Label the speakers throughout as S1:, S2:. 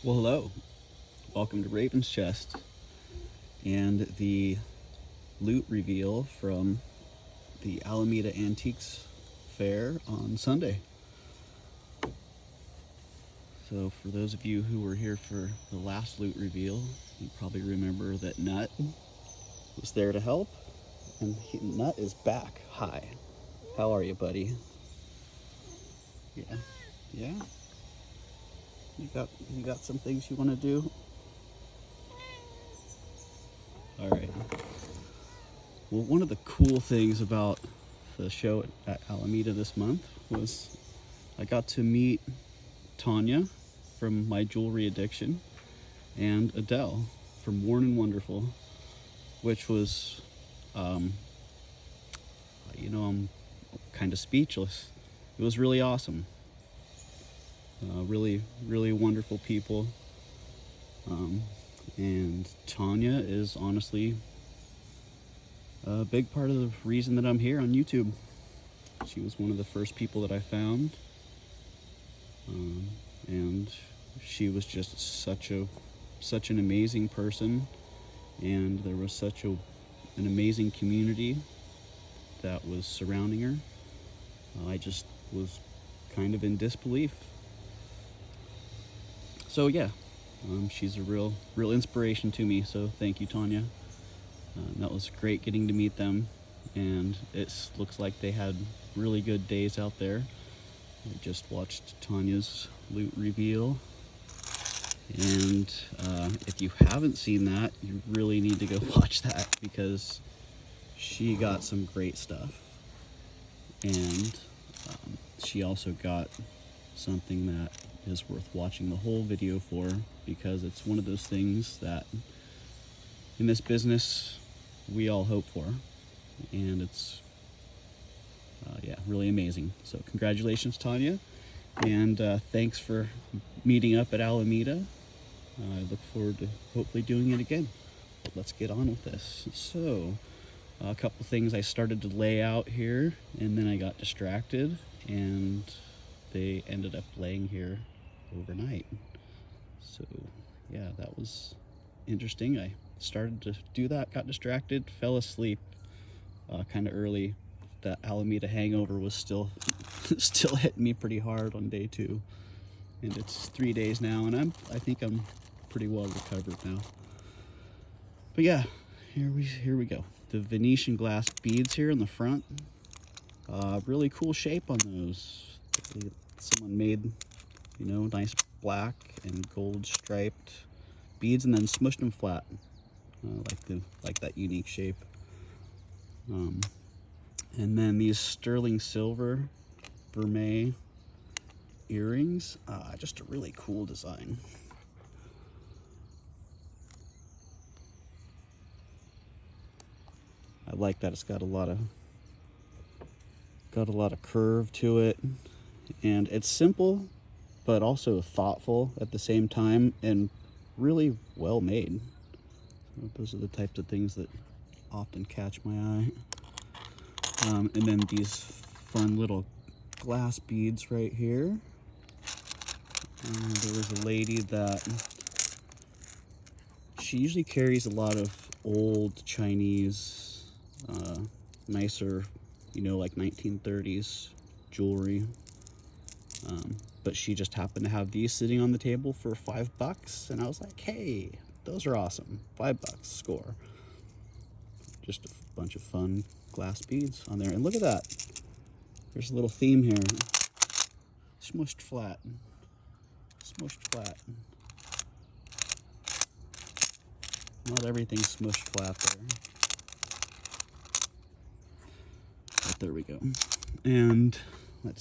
S1: Well, hello. Welcome to Raven's Chest and the loot reveal from the Alameda Antiques Fair on Sunday. So for those of you who were here for the last loot reveal, you probably remember that Nut was there to help, and Nut is back. Hi. How are you, buddy? Yeah? You got some things you want to do? All right. Well, one of the cool things about the show at Alameda this month was I got to meet Tanya from My Jewelry Addiction and Adele from Worn and Wonderful, which was, I'm kind of speechless. It was really awesome. Really wonderful people. And Tanya is honestly a big part of the reason that I'm here on YouTube. She was one of the first people that I found. And she was just such an amazing person, and there was such an amazing community that was surrounding her. I just was kind of in disbelief. So yeah, she's a real inspiration to me, so thank you, Tanya. That was great getting to meet them, and it looks like they had really good days out there. I just watched Tanya's loot reveal, and if you haven't seen that, you really need to go watch that, because she got some great stuff. And she also got something that is worth watching the whole video for, because it's one of those things that in this business we all hope for, and it's really amazing. So congratulations, Tanya, and thanks for meeting up at Alameda. I look forward to hopefully doing it again. But let's get on with this. So a couple things I started to lay out here, and then I got distracted, and they ended up laying here overnight. So yeah, that was interesting. I started to do that, got distracted, fell asleep kind of early. That Alameda hangover was still hitting me pretty hard on day 2, and it's 3 days now, and I think I'm pretty well recovered now. But yeah, here we go. The Venetian glass beads here in the front, really cool shape on those. Someone made, nice black and gold striped beads and then smushed them flat, like that unique shape. And then these sterling silver vermeil earrings, just a really cool design. I like that it's got a lot of curve to it, and it's simple but also thoughtful at the same time, and really well made. So those are the types of things that often catch my eye. And then these fun little glass beads right here. There was a lady that she usually carries a lot of old Chinese, nicer, like 1930s jewelry. But she just happened to have these sitting on the table for $5, and I was like, hey, those are awesome. $5, score. Just a bunch of fun glass beads on there. And look at that. There's a little theme here. Smushed flat. Smushed flat. Not everything's smushed flat there. But there we go. And I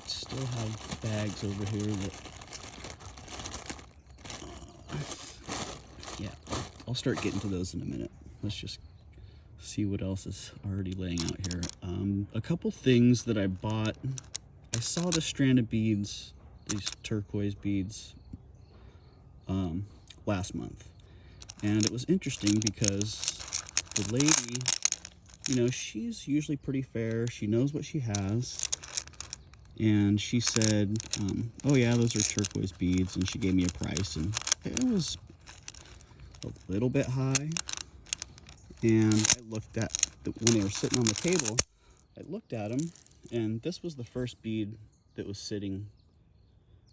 S1: still have bags over here that I'll start getting to those in a minute. Let's just see what else is already laying out here. A couple things that I bought. I saw the strand of beads, these turquoise beads, last month, and it was interesting because the lady, she's usually pretty fair. She knows what she has, and she said, oh yeah, those are turquoise beads, and she gave me a price, and it was a little bit high. And I looked at when they were sitting on the table, I looked at them, and this was the first bead that was sitting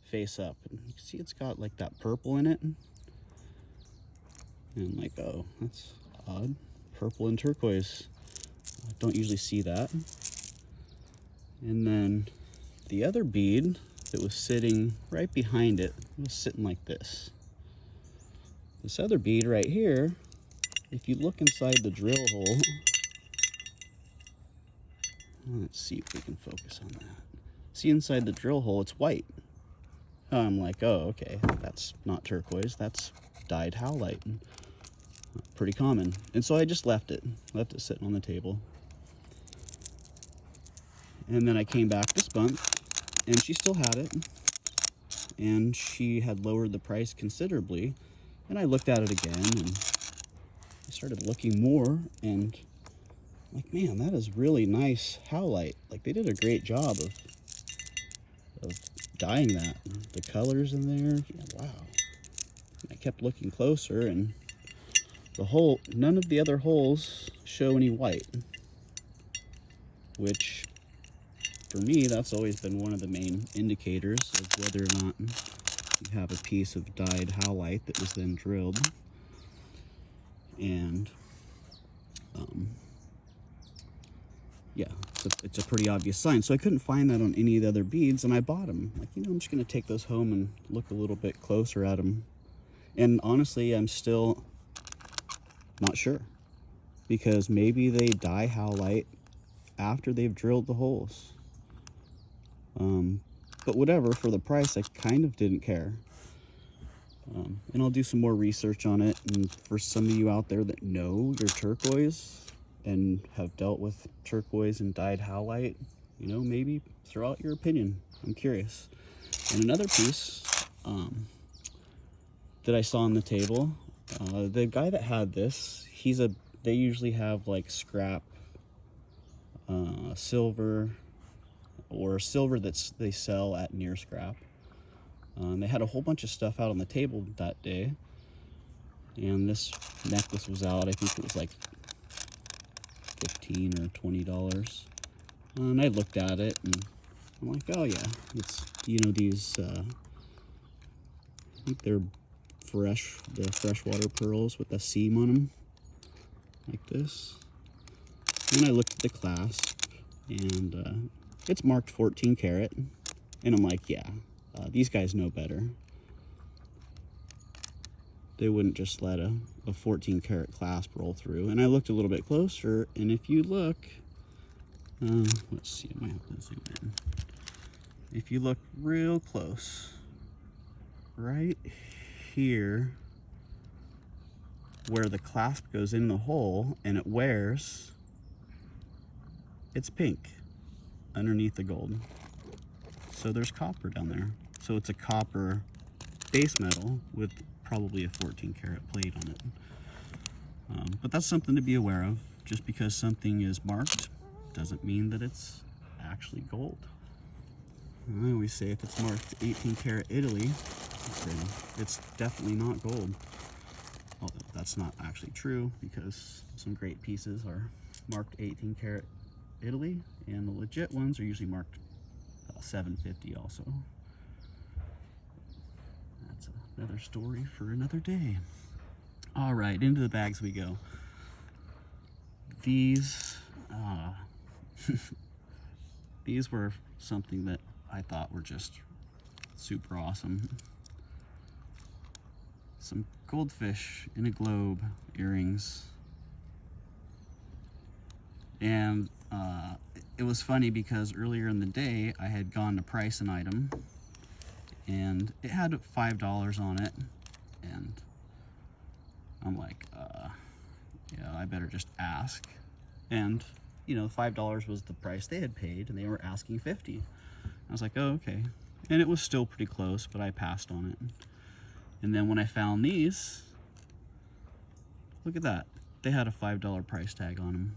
S1: face up, and you can see it's got like that purple in it, and I'm like, oh, that's odd, purple and turquoise, I don't usually see that. And then the other bead that was sitting right behind it was sitting like this. This other bead right here, if you look inside the drill hole, let's see if we can focus on that. See inside the drill hole, it's white. I'm like, oh, okay, that's not turquoise, that's dyed howlite. Pretty common. And so I just left it sitting on the table. And then I came back this month, and she still had it, and she had lowered the price considerably. And I looked at it again, and I started looking more, and I'm like, man, that is really nice howlite. Like, they did a great job of dyeing that. The colors in there, yeah, wow. I kept looking closer, and none of the other holes show any white, which for me, that's always been one of the main indicators of whether or not you have a piece of dyed howlite that was then drilled. And yeah, it's a pretty obvious sign. So I couldn't find that on any of the other beads, and I bought them. Like, you know, I'm just gonna take those home and look a little bit closer at them. And honestly, I'm still not sure, because maybe they dye howlite after they've drilled the holes. But whatever, for the price, I kind of didn't care. And I'll do some more research on it. And for some of you out there that know your turquoise and have dealt with turquoise and dyed howlite, you know, maybe throw out your opinion. I'm curious. And another piece that I saw on the table, the guy that had this, they usually have like scrap silver, or silver they sell at near scrap. They had a whole bunch of stuff out on the table that day, and this necklace was out. I think it was like $15 or $20. And I looked at it, and I'm like, oh yeah, it's, you know, these I think they're freshwater pearls with a seam on them, like this. And I looked at the clasp, and it's marked 14 karat, and I'm like, yeah, these guys know better. They wouldn't just let a 14 karat clasp roll through. And I looked a little bit closer, and if you look, let's see, I might have to zoom in. If you look real close, right here, where the clasp goes in the hole and it wears, it's pink underneath the gold. So there's copper down there. So it's a copper base metal with probably a 14 karat plate on it. But that's something to be aware of. Just because something is marked doesn't mean that it's actually gold. I always say if it's marked 18 karat Italy, then it's definitely not gold. Although that's not actually true, because some great pieces are marked 18 karat Italy, and the legit ones are usually marked 750 also. That's another story for another day. All right, into the bags we go. These these were something that I thought were just super awesome. Some goldfish in a globe earrings. And it was funny because earlier in the day I had gone to price an item, and it had $5 on it, and I'm like, yeah, I better just ask. And you know, $5 was the price they had paid, and they were asking $50. I was like, oh, okay. And it was still pretty close, but I passed on it. And then when I found these, look at that. They had a $5 price tag on them.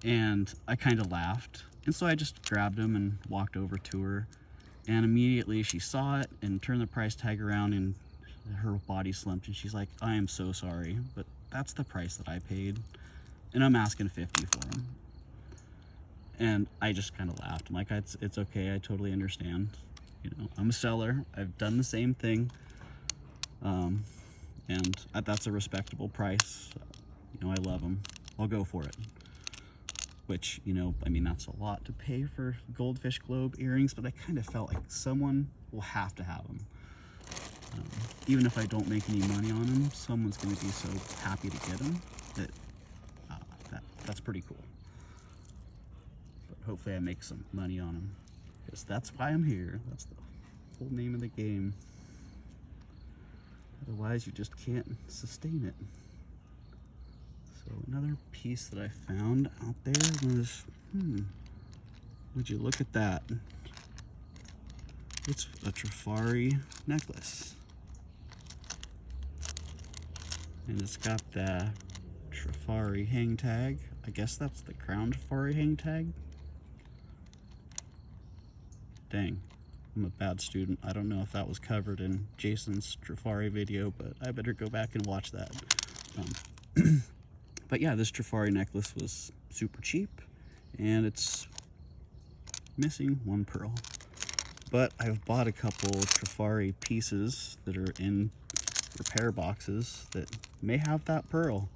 S1: And I kind of laughed And so I just grabbed them and walked over to her, and immediately she saw it and turned the price tag around, and her body slumped, and she's like, I am so sorry, but that's the price that I paid, and I'm asking $50 for them. And I just kind of laughed. I'm like, it's okay, I totally understand. You know, I'm a seller, I've done the same thing, and that's a respectable price. You know, I love them, I'll go for it. Which, you know, I mean, that's a lot to pay for goldfish globe earrings, but I kind of felt like someone will have to have them. Even if I don't make any money on them, someone's going to be so happy to get them that, that's pretty cool. But hopefully I make some money on them, because that's why I'm here. That's the whole name of the game. Otherwise, you just can't sustain it. So another piece that I found out there was, would you look at that? It's a Trifari necklace. And it's got the Trifari hang tag. I guess that's the crown Trifari hang tag. Dang, I'm a bad student. I don't know if that was covered in Jason's Trifari video, but I better go back and watch that. But yeah, this Trifari necklace was super cheap, and it's missing one pearl. But I've bought a couple Trifari pieces that are in repair boxes that may have that pearl.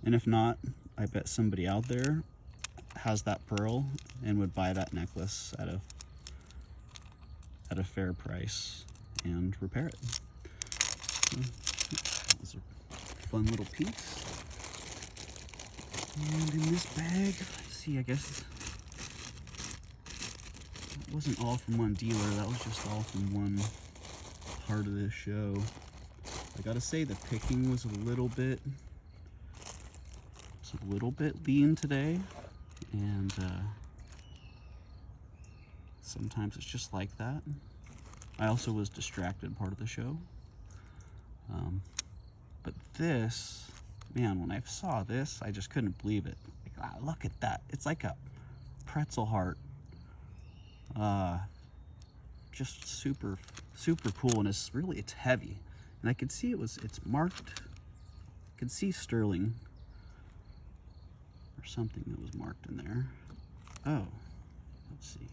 S1: And if not, I bet somebody out there has that pearl and would buy that necklace at a fair price and repair it. So, that was a fun little piece. And in this bag, let's see, I guess it wasn't all from one dealer, that was just all from one part of this show. I gotta say, the picking was a little bit lean today, and sometimes it's just like that. I also was distracted part of the show. But this, man, when I saw this, I just couldn't believe it. Like, wow, look at that. It's like a pretzel heart. Just super, super cool, and it's heavy. And I could see it's marked. I could see sterling or something that was marked in there. Oh, let's see.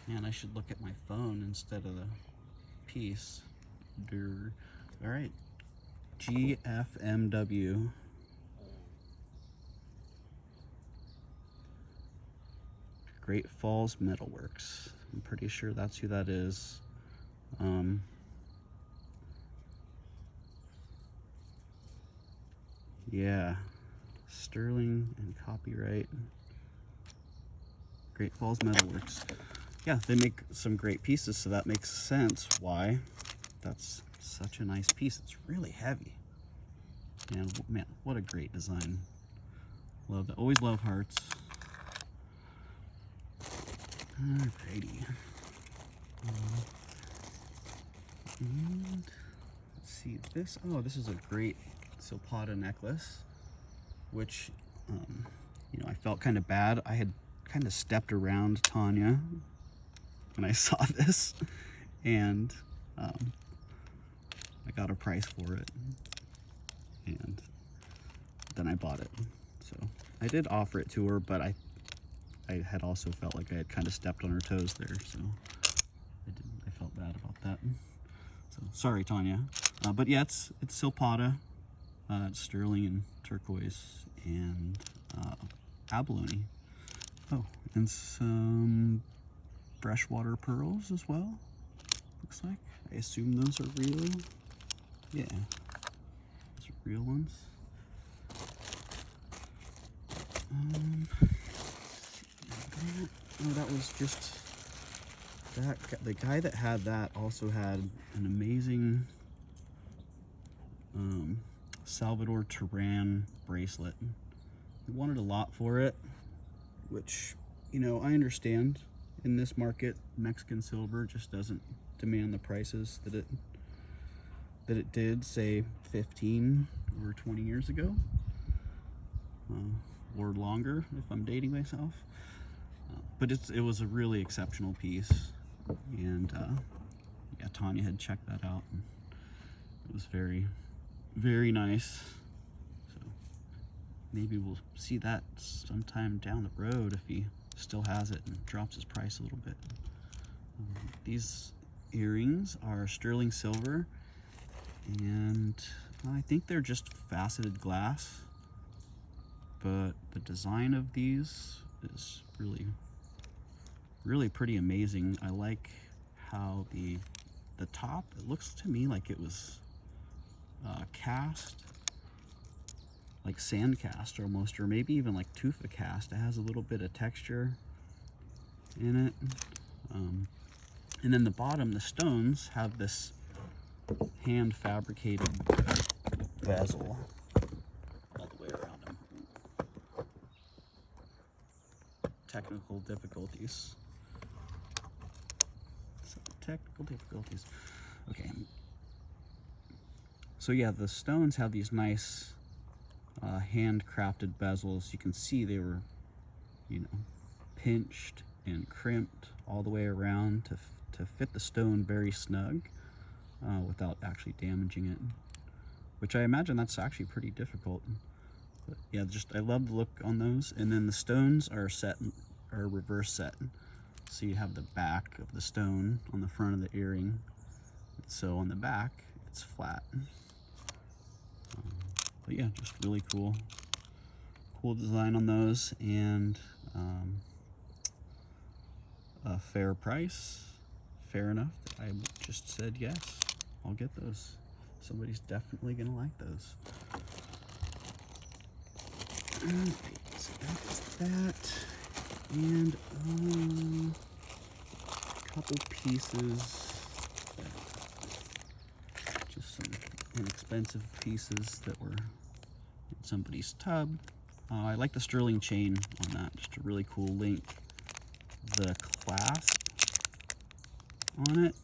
S1: Man, I should look at my phone instead of the piece. All right, GFMW. Great Falls Metalworks. I'm pretty sure that's who that is. Yeah, sterling and copyright. Great Falls Metalworks. Yeah, they make some great pieces, so that makes sense why that's such a nice piece. It's really heavy. And man, what a great design. Love that. Always love hearts. Alrighty. And let's see this. Oh, this is a great Silpada necklace, which, you know, I felt kind of bad. I had kind of stepped around Tanya when I saw this, and I got a price for it, and then I bought it. So I did offer it to her, but I had also felt like I had kind of stepped on her toes there, so I felt bad about that. So sorry, Tanya. But yeah, it's Silpada, it's sterling and turquoise and abalone. Oh, and some freshwater pearls as well, looks like. I assume those are real. Yeah, those are real ones. Oh, that was just that. The guy that had that also had an amazing Salvador Terran bracelet. He wanted a lot for it, which, you know, I understand. In this market, Mexican silver just doesn't demand the prices that it that it did say 15 or 20 years ago, or longer if I'm dating myself. But it was a really exceptional piece, and yeah, Tanya had checked that out, and it was very, very nice. So maybe we'll see that sometime down the road if he still has it and drops his price a little bit. These earrings are sterling silver, and I think they're just faceted glass, but the design of these is really pretty amazing. I like how the top, it looks to me like it was cast, like sand cast almost, or maybe even like tufa cast. It has a little bit of texture in it. And then the bottom, the stones have this hand fabricated bezel all the way around them. Technical difficulties. Technical difficulties. Okay. So yeah, the stones have these nice handcrafted bezels. You can see they were, you know, pinched and crimped all the way around to fit the stone very snug without actually damaging it, which I imagine that's actually pretty difficult. But yeah, just I love the look on those. And then the stones are reverse set. So you have the back of the stone on the front of the earring. So on the back, it's flat. But yeah, just really cool design on those, and a fair price, fair enough. I just said yes, I'll get those. Somebody's definitely gonna like those. Okay, so that's that, and a couple pieces, just some inexpensive pieces that were in somebody's tub. I like the sterling chain on that, just a really cool link. The clasp on it,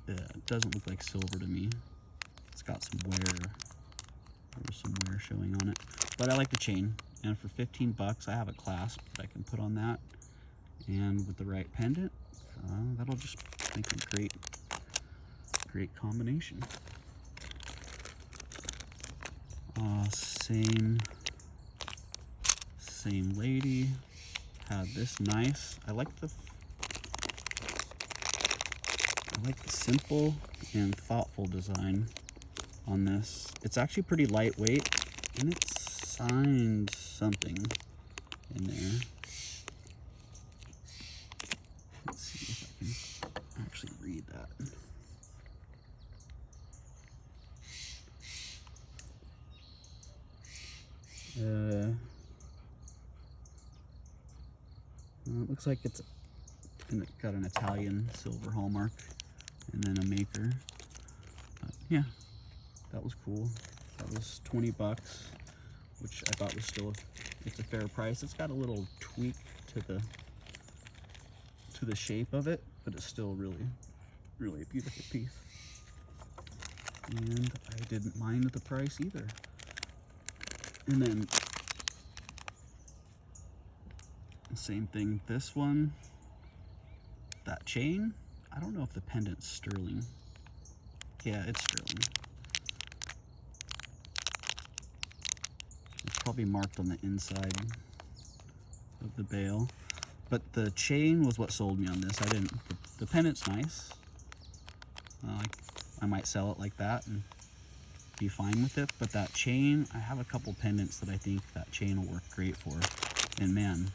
S1: it doesn't look like silver to me. It's got some wear. There's some wear showing on it, but I like the chain. And for 15 bucks, I have a clasp that I can put on that, and with the right pendant, that'll just make a great combination. Same lady had this nice. I like the simple and thoughtful design on this. It's actually pretty lightweight, and it's signed something in there. Let's see if I can actually read that. It looks like it's got an Italian silver hallmark and then a maker. Yeah, that was cool. That was 20 bucks, which I thought was still it's a fair price. It's got a little tweak to the shape of it, but it's still really a beautiful piece. And I didn't mind the price either. And then same thing, this one, that chain, I don't know if the pendant's sterling. Yeah, it's sterling. It's probably marked on the inside of the bail, but the chain was what sold me on this. The pendant's nice. I might sell it like that and be fine with it, but that chain, I have a couple pendants that I think that chain will work great for. And man,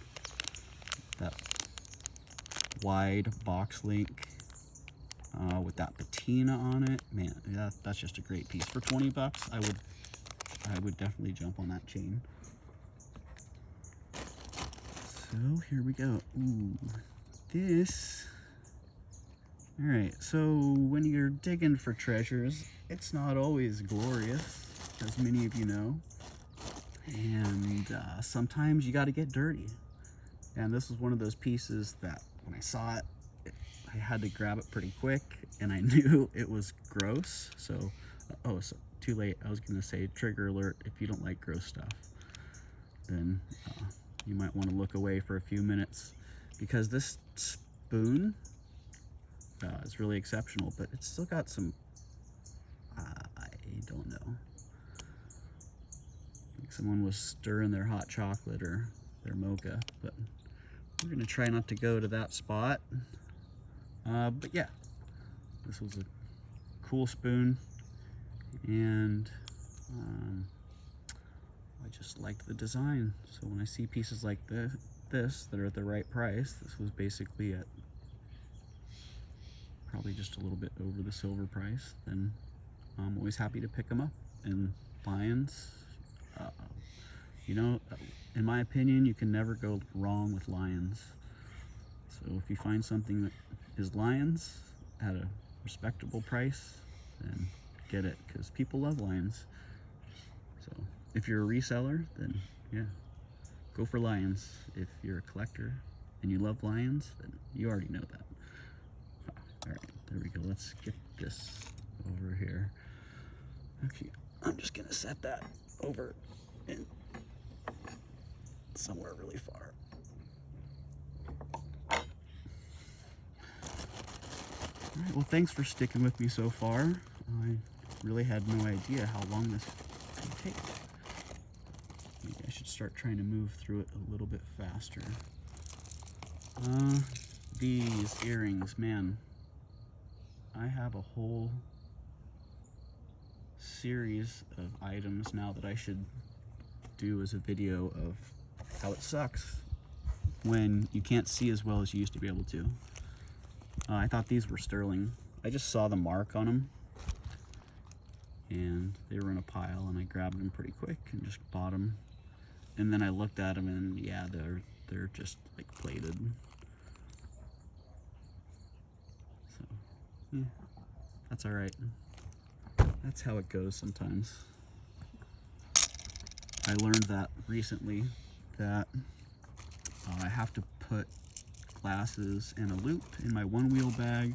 S1: that wide box link with that patina on it, man, that's just a great piece. For 20 bucks, I would definitely jump on that chain. So here we go. Ooh, this. All right, so when you're digging for treasures, it's not always glorious, as many of you know. And sometimes you got to get dirty. And this was one of those pieces that when I saw it, I had to grab it pretty quick, and I knew it was gross. So Oh, so too late. I was gonna say trigger alert. If you don't like gross stuff, then you might want to look away for a few minutes, because this spoon is really exceptional, but it's still got some, I don't know. I think someone was stirring their hot chocolate or their mocha, but we're gonna try not to go to that spot. But yeah, this was a cool spoon, and I just liked the design. So when I see pieces like this that are at the right price, this was basically at probably just a little bit over the silver price, then I'm always happy to pick them up. And lions, you know, in my opinion, you can never go wrong with lions. So if you find something that is lions at a respectable price, then get it, because people love lions. So if you're a reseller, then yeah, go for lions. If you're a collector and you love lions, then you already know that. All right, there we go. Let's get this over here. Okay, I'm just gonna set that over in somewhere really far. All right, well, thanks for sticking with me so far. I really had no idea how long this could take. Maybe I should start trying to move through it a little bit faster. These earrings, man, I have a whole series of items now that I should do as a video of how it sucks when you can't see as well as you used to be able to. I thought these were sterling. I just saw the mark on them, and they were in a pile, and I grabbed them pretty quick and just bought them. And then I looked at them, and yeah, they're just like plated. So yeah, that's all right. That's how it goes sometimes. I learned that recently, that I have to put glasses and a loupe in my one wheel bag,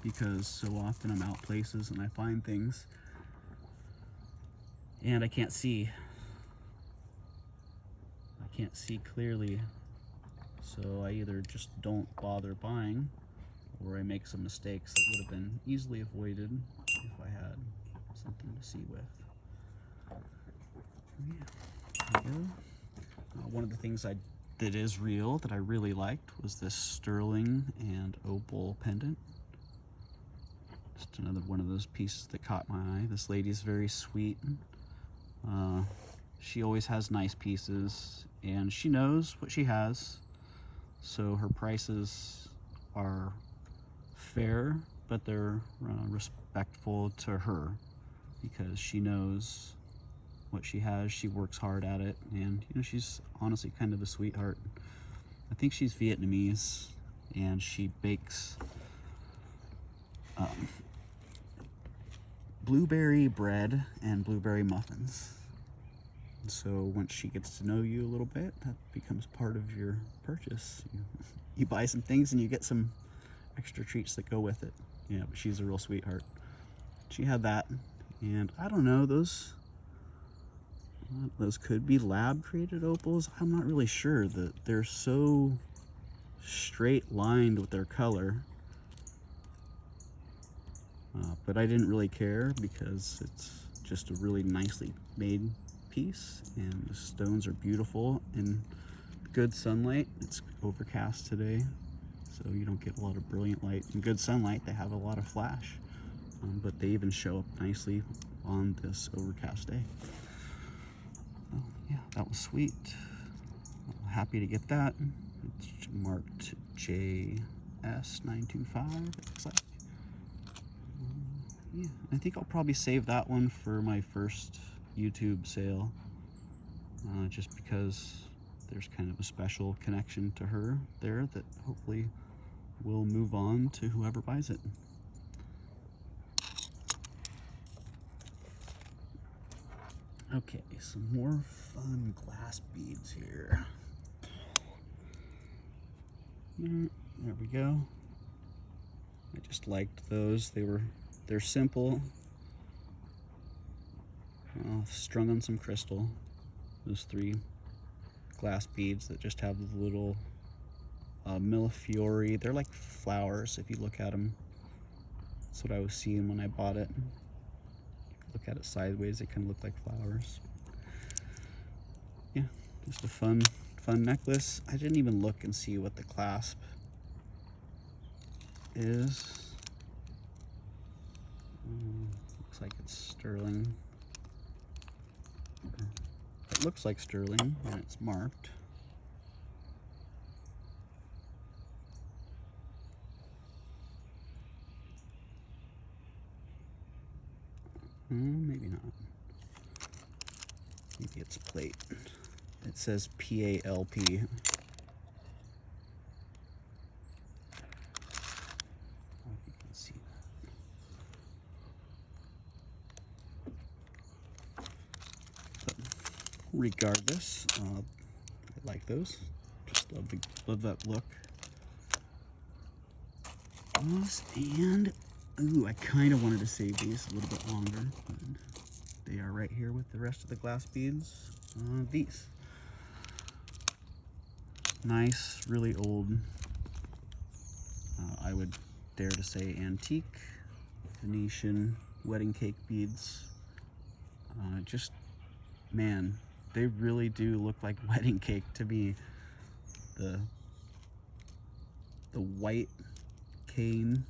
S1: because so often I'm out places and I find things and I can't see. I can't see clearly, so I either just don't bother buying, or I make some mistakes that would have been easily avoided if I had something to see with. Yeah, there we go. One of the things that is real that I really liked was this sterling and opal pendant. Just another one of those pieces that caught my eye. This lady's very sweet. She always has nice pieces, and she knows what she has, so her prices are fair, but they're respectful to her, because she knows what she has. She works hard at it, and you know, she's honestly kind of a sweetheart. I think she's Vietnamese, and she bakes blueberry bread and blueberry muffins. So once she gets to know you a little bit, that becomes part of your purchase. You buy some things and you get some extra treats that go with it. Yeah, but she's a real sweetheart. She had that, and I don't know, those could be lab created opals. I'm not really sure. That they're so straight lined with their color, but I didn't really care, because it's just a really nicely made piece, and the stones are beautiful in good sunlight. It's overcast today, so you don't get a lot of brilliant light. In good sunlight, they have a lot of flash, but they even show up nicely on this overcast day. So yeah, that was sweet. I'm happy to get that. It's marked JS925, it looks like. Yeah, I think I'll probably save that one for my first YouTube sale, just because there's kind of a special connection to her there that hopefully will move on to whoever buys it. Okay, some more fun glass beads here. There we go. I just liked those. They're simple, strung on some crystal. Those 3 glass beads that just have the little millefiori. They're like flowers if you look at them. That's what I was seeing when I bought it. Look at it sideways, they kind of look like flowers. Yeah, just a fun necklace. I didn't even look and see what the clasp is. Looks like it's sterling. It looks like sterling and it's marked. Maybe not. Maybe it's plate. It says PALP. I don't know if you can see that. But regardless, I like those. Just love that look. And ooh, I kind of wanted to save these a little bit longer. And they are right here with the rest of the glass beads. These. Nice, really old, I would dare to say antique Venetian wedding cake beads. Just, man, they really do look like wedding cake to me. The white cane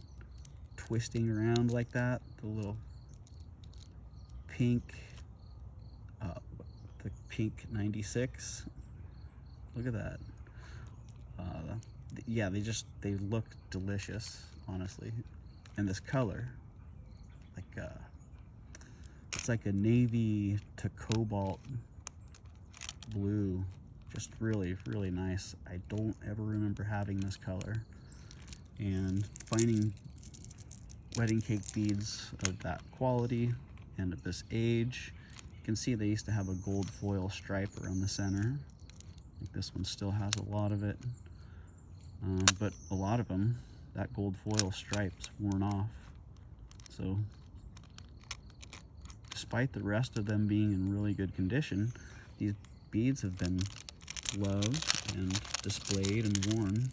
S1: twisting around like that, the little pink, the pink 96. Look at that. Yeah, they look delicious, honestly. And this color, like it's like a navy to cobalt blue. Just really, really nice. I don't ever remember having this color. And finding wedding cake beads of that quality and at this age, you can see they used to have a gold foil stripe around the center. I think this one still has a lot of it. But a lot of them, that gold foil stripe's worn off. So despite the rest of them being in really good condition, these beads have been loved and displayed and worn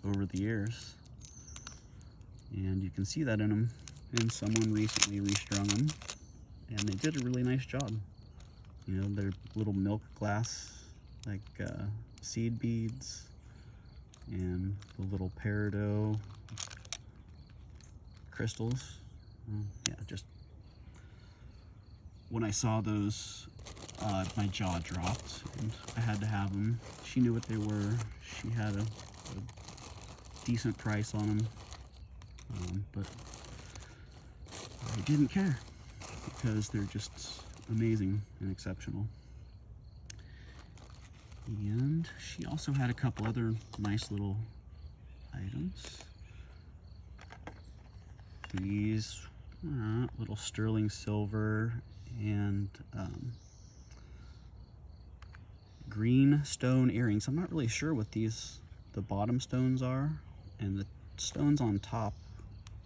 S1: over the years. And you can see that in them. And someone recently restrung them, and they did a really nice job. You know, they're little milk glass, like seed beads, and the little peridot crystals. Yeah, just when I saw those, my jaw dropped, and I had to have them. She knew what they were. She had a decent price on them, but I didn't care because they're just amazing and exceptional. And she also had a couple other nice little items. These little sterling silver and green stone earrings. I'm not really sure what the bottom stones are, and the stones on top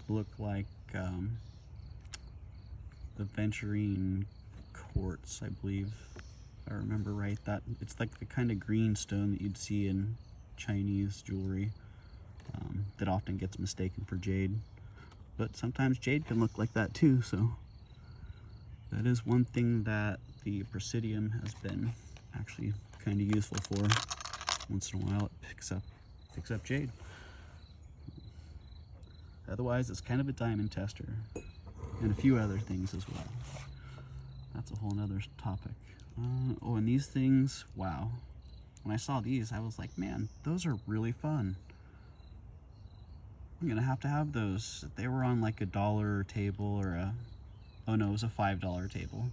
S1: look like the venturine quartz, I believe, if I remember right. That it's like the kind of green stone that you'd see in Chinese jewelry, that often gets mistaken for jade. But sometimes jade can look like that too, so that is one thing that the Presidium has been actually kind of useful for. Once in a while it picks up jade. Otherwise it's kind of a diamond tester, and a few other things as well. That's a whole nother topic. Oh, and these things, wow. When I saw these, I was like, man, those are really fun. I'm gonna have to have those. They were on like $1 table, or oh no, it was a $5 table.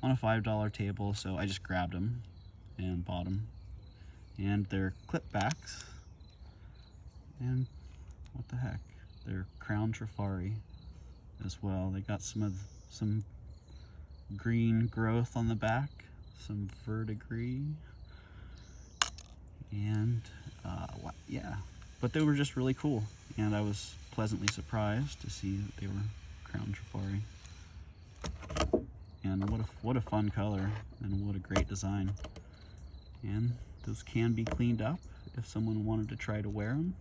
S1: On a $5 table, so I just grabbed them and bought them. And they're clip backs. And what the heck? They're crown trifari as well. They got some green growth on the back, some verdigris, and yeah. But they were just really cool, and I was pleasantly surprised to see that they were crown trifari. And what a fun color, and what a great design. And those can be cleaned up if someone wanted to try to wear them.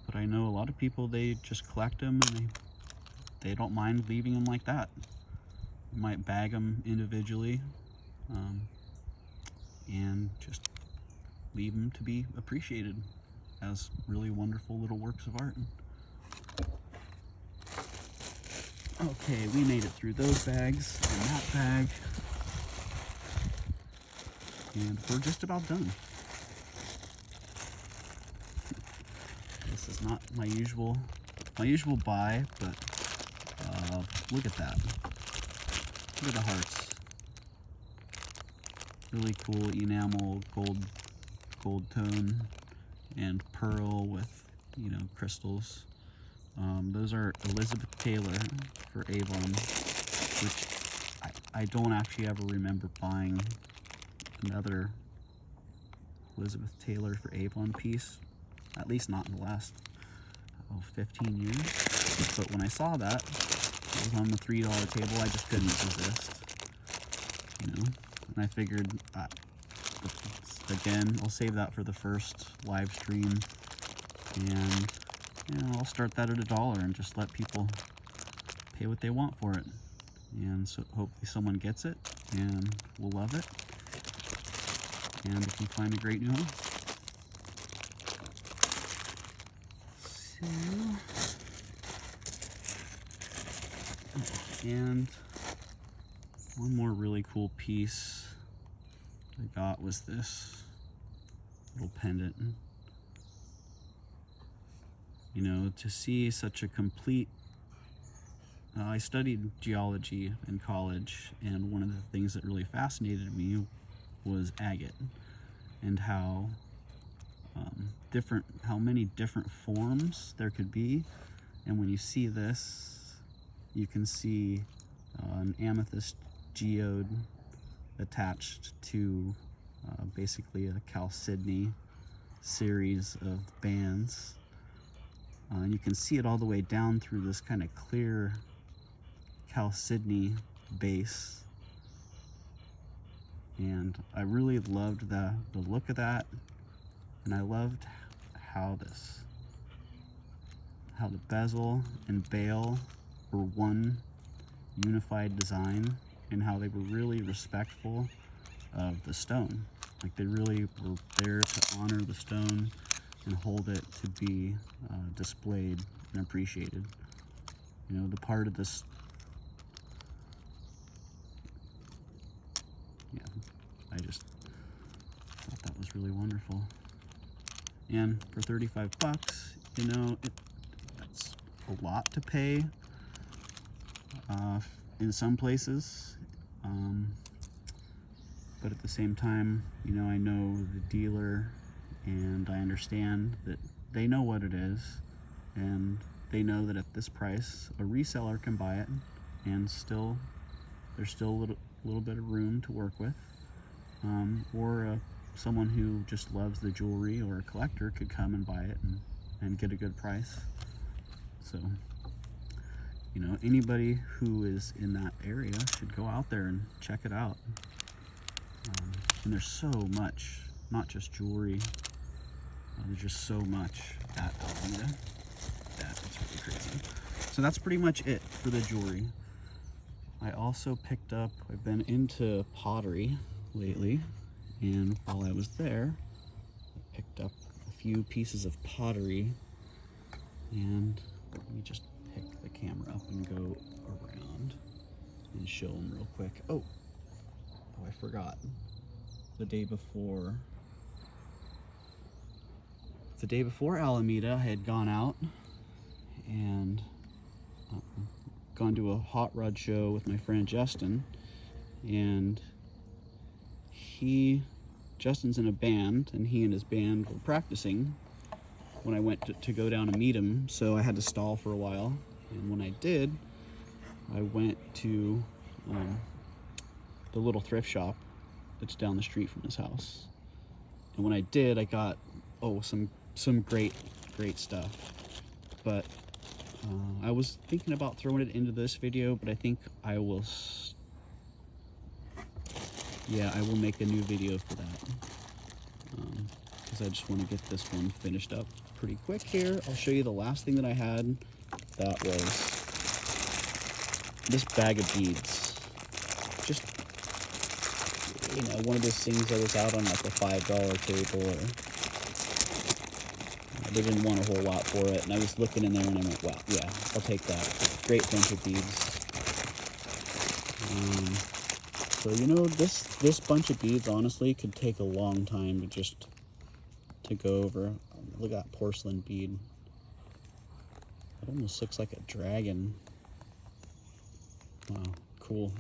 S1: But I know a lot of people, they just collect them and they don't mind leaving them like that. You might bag them individually and just leave them to be appreciated as really wonderful little works of art. Okay, we made it through those bags and that bag, and we're just about done. This is not my usual buy, but look at that. Look at the hearts. Really cool enamel, gold tone, and pearl with, you know, crystals. Those are Elizabeth Taylor for Avon, which I don't actually ever remember buying another Elizabeth Taylor for Avon piece, at least not in the last 15 years. But when I saw that, it was on the $3 table, I just couldn't resist, you know. And I figured, again, I'll save that for the first live stream, and you know, I'll start that at $1 and just let people pay what they want for it. And so hopefully someone gets it and will love it, and it can find a great new home. And one more really cool piece I got was this little pendant. You know, to see such a complete, I studied geology in college, and one of the things that really fascinated me was agate, and how many different forms there could be. And when you see this, you can see an amethyst geode attached to basically a chalcedony series of bands. And you can see it all the way down through this kind of clear chalcedony base. And I really loved the look of that. And I loved how the bezel and bail were one unified design, and how they were really respectful of the stone. Like, they really were there to honor the stone and hold it to be displayed and appreciated. You know, the part of this, yeah, I just thought that was really wonderful. And for 35 bucks, you know, that's a lot to pay in some places. But at the same time, you know, I know the dealer, and I understand that they know what it is, and they know that at this price a reseller can buy it, and there's still a little bit of room to work with, or someone who just loves the jewelry, or a collector, could come and buy it and get a good price. So, you know, anybody who is in that area should go out there and check it out. And there's so much, not just jewelry, there's just so much at Alameda that it's really crazy. So that's pretty much it for the jewelry. I also picked up, I've been into pottery lately, and while I was there, I picked up a few pieces of pottery, and let me just pick the camera up and go around and show them real quick. Oh, I forgot. The day before Alameda, I had gone out and gone to a hot rod show with my friend Justin, and Justin's in a band, and he and his band were practicing when I went to go down and meet him, so I had to stall for a while. And when I did, I went to the little thrift shop that's down the street from his house. And when I did, I got some great stuff. But I was thinking about throwing it into this video, but I think I will, yeah, I will make a new video for that. Because I just want to get this one finished up pretty quick here. I'll show you the last thing that I had. That was this bag of beads. Just, you know, one of those things that was out on like a $5 table, or they didn't want a whole lot for it. And I was looking in there and I went, wow, yeah, I'll take that. Great bunch of beads. So, you know, this bunch of beads honestly could take a long time to go over. Look at that porcelain bead. It almost looks like a dragon. Wow, cool.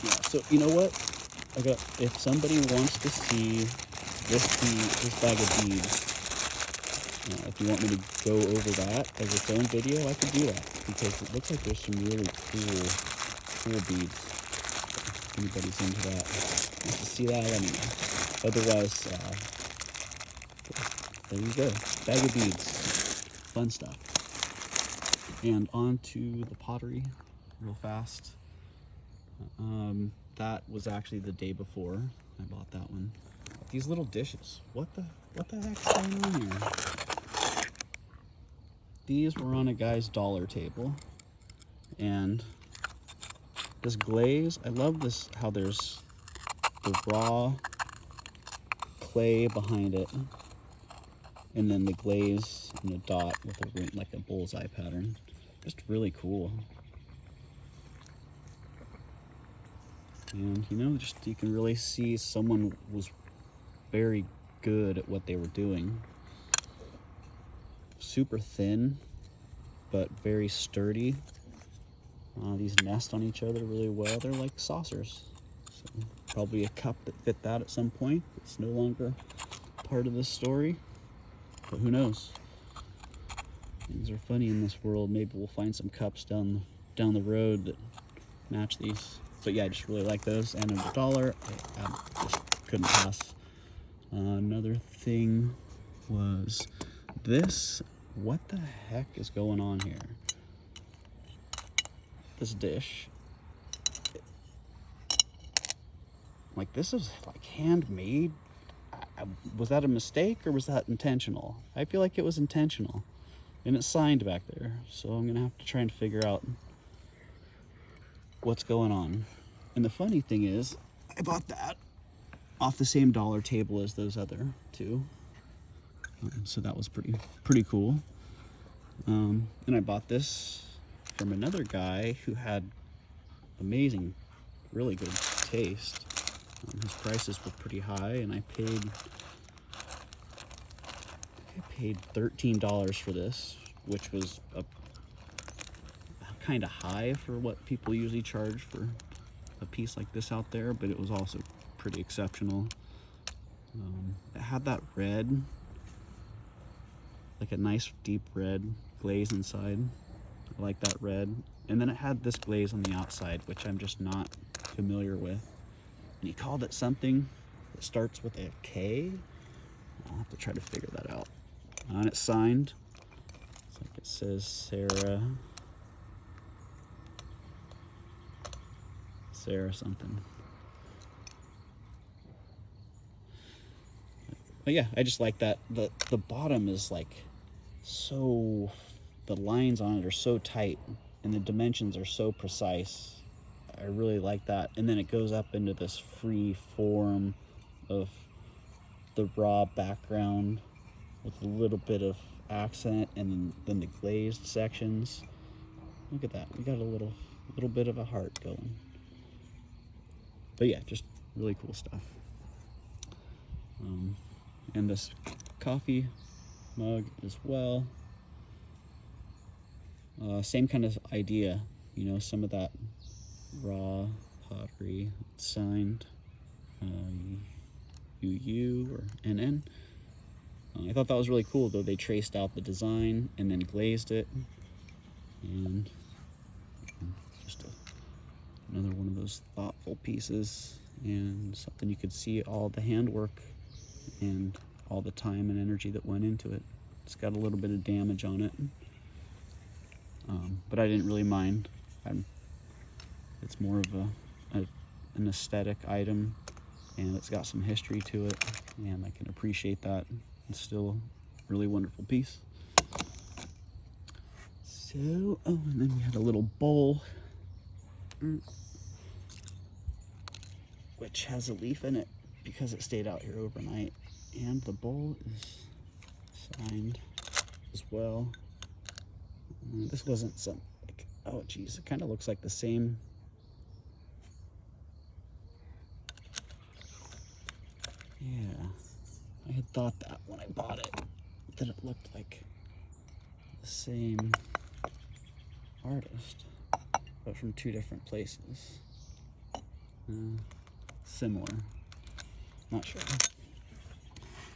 S1: Yeah, so you know what? If somebody wants to see this bag of beads, if you want me to go over that as its own video, I could do that, because it looks like there's some really cool beads. If anybody's into that, wants to see that, anyway. Otherwise, there you go, bag of beads, fun stuff. And on to the pottery real fast. That was actually the day before I bought that one. These little dishes, what the heck's going on here? These were on a guy's dollar table, and this glaze, I love this, how there's the raw clay behind it, and then the glaze and a dot with a ring, like a bullseye pattern. Just really cool. And you know, just you can really see someone was very good at what they were doing. Super thin, but very sturdy. These nest on each other really well. They're like saucers. So probably a cup that fit that at some point. It's no longer part of the story, but who knows? Things are funny in this world. Maybe we'll find some cups down the road that match these. But yeah, I just really like those. And at $1, I just couldn't pass. Another thing was this. What the heck is going on here? This dish. Like, this is like handmade. Was that a mistake or was that intentional? I feel like it was intentional. And it's signed back there. So I'm gonna have to try and figure out what's going on. And the funny thing is, I bought that off the same dollar table as those other two. So that was pretty cool. And I bought this from another guy who had amazing, really good taste. His prices were pretty high, and I paid $13 for this, which was a kind of high for what people usually charge for a piece like this out there, but it was also pretty exceptional. It had that red, like a nice deep red glaze inside. I like that red. And then it had this glaze on the outside, which I'm just not familiar with. And he called it something that starts with a K. I'll have to try to figure that out. And it's signed. It's like it says Sarah something. But yeah, I just like that. The bottom is like so, the lines on it are so tight and the dimensions are so precise. I really like that. And then it goes up into this free form of the raw background with a little bit of accent, and then the glazed sections. Look at that. We got a little bit of a heart going. But yeah, just really cool stuff. And this coffee mug as well. Same kind of idea, you know, some of that raw pottery signed UU or NN. I thought that was really cool, though. They traced out the design and then glazed it, and just another one of those thoughtful pieces, and something you could see all the handwork and all the time and energy that went into it. It's got a little bit of damage on it, but I didn't really mind. It's more of an aesthetic item, and it's got some history to it, and I can appreciate that. It's still a really wonderful piece. So, oh, and then we had a little bowl, which has a leaf in it because it stayed out here overnight. And the bowl is signed as well. This wasn't some, like, oh geez, it kind of looks like the same. Yeah, I had thought that when I bought it, that it looked like the same artist, but from two different places. Similar, not sure.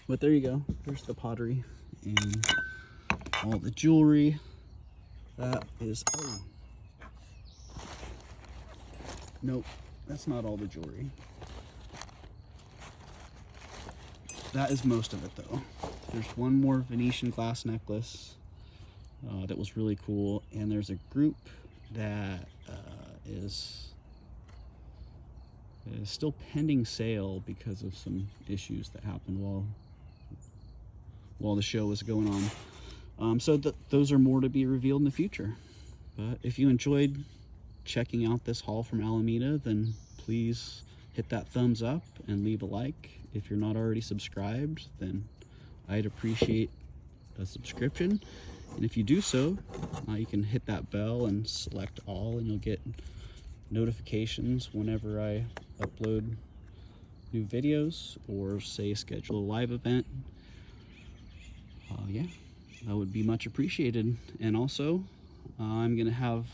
S1: But there you go, there's the pottery and all the jewelry. That is, oh, nope, that's not all the jewelry. That is most of it though. There's one more Venetian glass necklace that was really cool, and there's a group that is still pending sale because of some issues that happened while the show was going on. So those are more to be revealed in the future. But if you enjoyed checking out this haul from Alameda, then please hit that thumbs up and leave a like. If you're not already subscribed, then I'd appreciate a subscription. And if you do so, you can hit that bell and select all, and you'll get notifications whenever I upload new videos or say schedule a live event. Yeah, that would be much appreciated. And also, I'm gonna have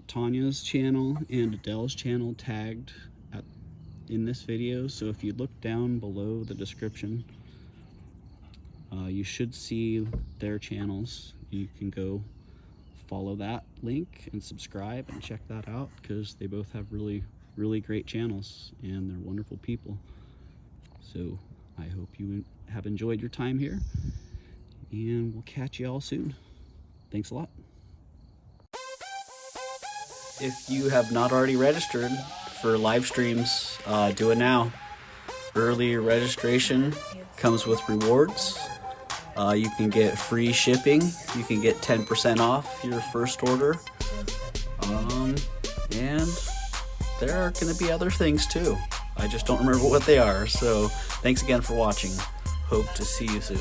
S1: Tanya's channel and Adele's channel tagged in this video, so if you look down below the description, you should see their channels. You can go follow that link and subscribe and check that out, because they both have really great channels and they're wonderful people. So I hope you have enjoyed your time here, and we'll catch you all soon. Thanks a lot. If you have not already registered for live streams, do it now. Early registration comes with rewards. You can get free shipping. You can get 10% off your first order. And there are going to be other things too. I just don't remember what they are. So thanks again for watching. Hope to see you soon.